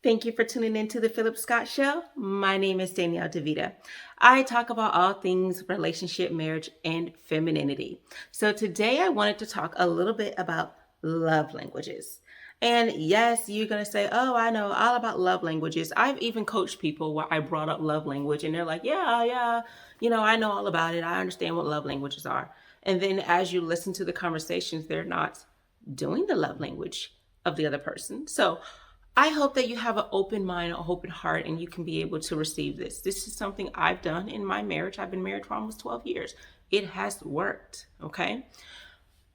Thank you for tuning in to the Phillip Scott Show. My name is Danielle DeVita. I talk about all things relationship, marriage, and femininity. So today I wanted to talk a little bit about love languages. And yes, you're going to say, oh, I know all about love languages. I've even coached people where I brought up love language and they're like, yeah, I know all about it. I understand what love languages are. And then as you listen to the conversations, they're not doing the love language of the other person. So I hope that you have an open mind, an open heart, and you can be able to receive this. This is something I've done in my marriage. I've been married for almost 12 years. It has worked, okay?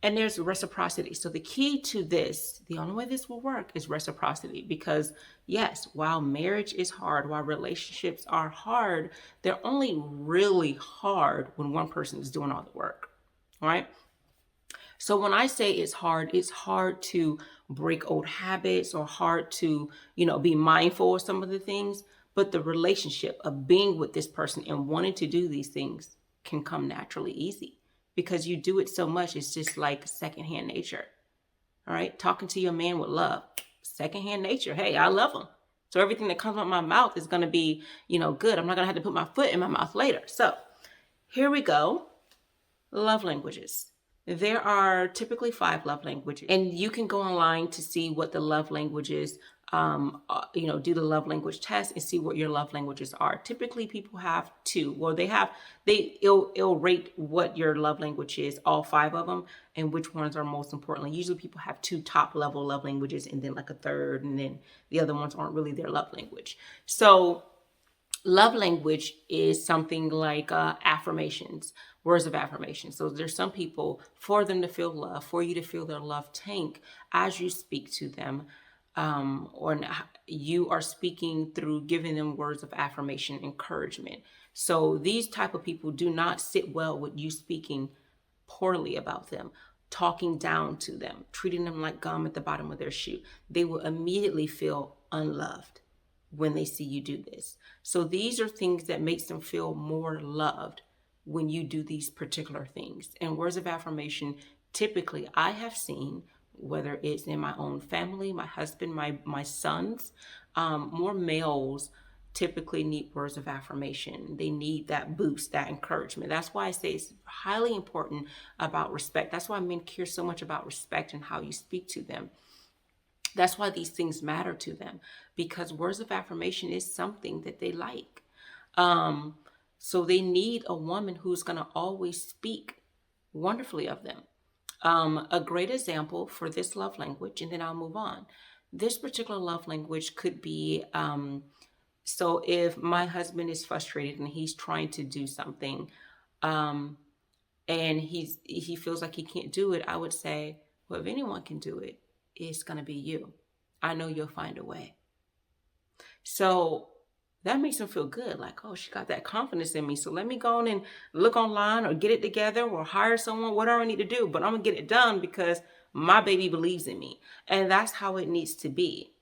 And there's reciprocity. So the key to this, the only way this will work is reciprocity. Because yes, while marriage is hard, while relationships are hard, they're only really hard when one person is doing all the work, all right? So when I say it's hard to break old habits or hard to, be mindful of some of the things, but the relationship of being with this person and wanting to do these things can come naturally easy because you do it so much. It's just like secondhand nature. All right. Talking to your man with love, secondhand nature. Hey, I love him. So everything that comes out of my mouth is going to be, good. I'm not going to have to put my foot in my mouth later. So here we go. Love languages. There are typically 5 love languages, and you can go online to see what the love languages, do the love language test and see what your love languages are. Typically, people have 2. Well, it'll rate what your love language is, all 5 of them, and which ones are most important. Usually, people have 2 top level love languages, and then like a third, and then the other ones aren't really their love language. So love language is something like affirmations, words of affirmation. So there's some people, for them to feel love, for you to feel their love tank as you speak to them, or you are speaking through giving them words of affirmation, encouragement. So these type of people do not sit well with you speaking poorly about them, talking down to them, treating them like gum at the bottom of their shoe. They will immediately feel unloved when they see you do this. So these are things that makes them feel more loved when you do these particular things. And words of affirmation, typically I have seen, whether it's in my own family, my husband, my sons, more males typically need words of affirmation. They need that boost, that encouragement. That's why I say it's highly important about respect. That's why men care so much about respect and how you speak to them. That's why these things matter to them, because words of affirmation is something that they like. So they need a woman who's going to always speak wonderfully of them. A great example for this love language, and then I'll move on. This particular love language could be, so if my husband is frustrated and he's trying to do something, and he feels like he can't do it, I would say, well, if anyone can do it, it's going to be you. I know you'll find a way. So that makes them feel good. Like, oh, she got that confidence in me. So let me go on and look online or get it together or hire someone, whatever I need to do. But I'm going to get it done because my baby believes in me. And that's how it needs to be.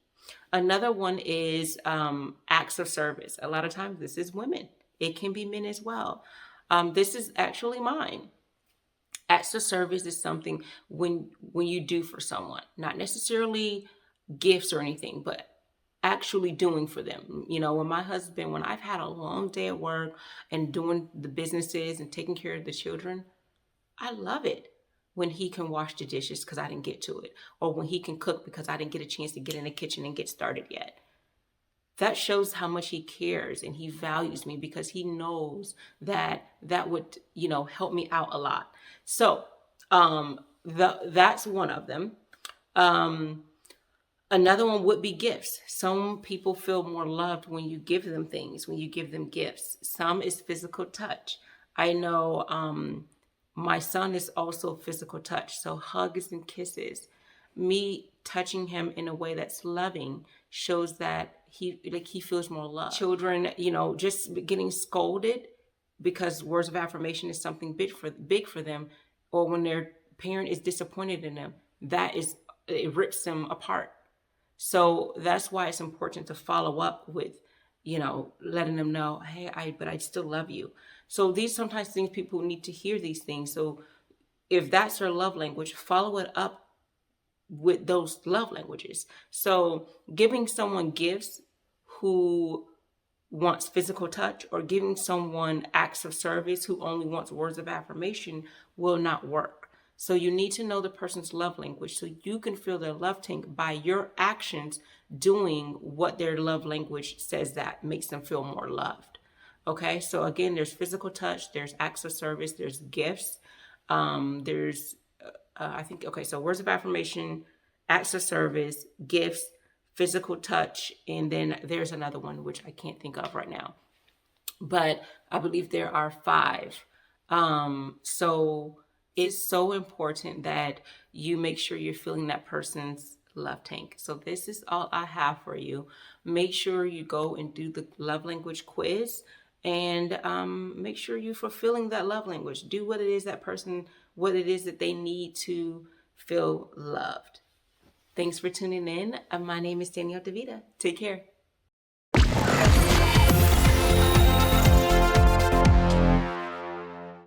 Another one is acts of service. A lot of times this is women. It can be men as well. This is actually mine. Acts of service is something when you do for someone, not necessarily gifts or anything, but actually doing for them. When I've had a long day at work and doing the businesses and taking care of the children, I love it when he can wash the dishes because I didn't get to it, or when he can cook because I didn't get a chance to get in the kitchen and get started yet. That shows how much he cares and he values me because he knows that would, help me out a lot. So that's one of them. Another one would be gifts. Some people feel more loved when you give them things, when you give them gifts. Some is physical touch. I know my son is also physical touch. So hugs and kisses. Me touching him in a way that's loving shows that he feels more love. Children, just getting scolded because words of affirmation is something big for them, or when their parent is disappointed in them, it rips them apart. So that's why it's important to follow up with, letting them know, hey, but I still love you. So these sometimes things people need to hear these things. So if that's their love language, follow it up with those love languages. So giving someone gifts who wants physical touch, or giving someone acts of service who only wants words of affirmation, will not work. So you need to know the person's love language so you can feel their love tank by your actions doing what their love language says that makes them feel more loved. Okay, so again, there's physical touch, there's acts of service, there's gifts, there's I think, okay, so words of affirmation, acts of service, gifts, physical touch, and then there's another one which I can't think of right now. But I believe there are 5. So it's so important that you make sure you're filling that person's love tank. So this is all I have for you. Make sure you go and do the love language quiz, and make sure you're fulfilling that love language. Do what it is what it is that they need to feel loved. Thanks for tuning in. My name is Danielle DeVita. Take care.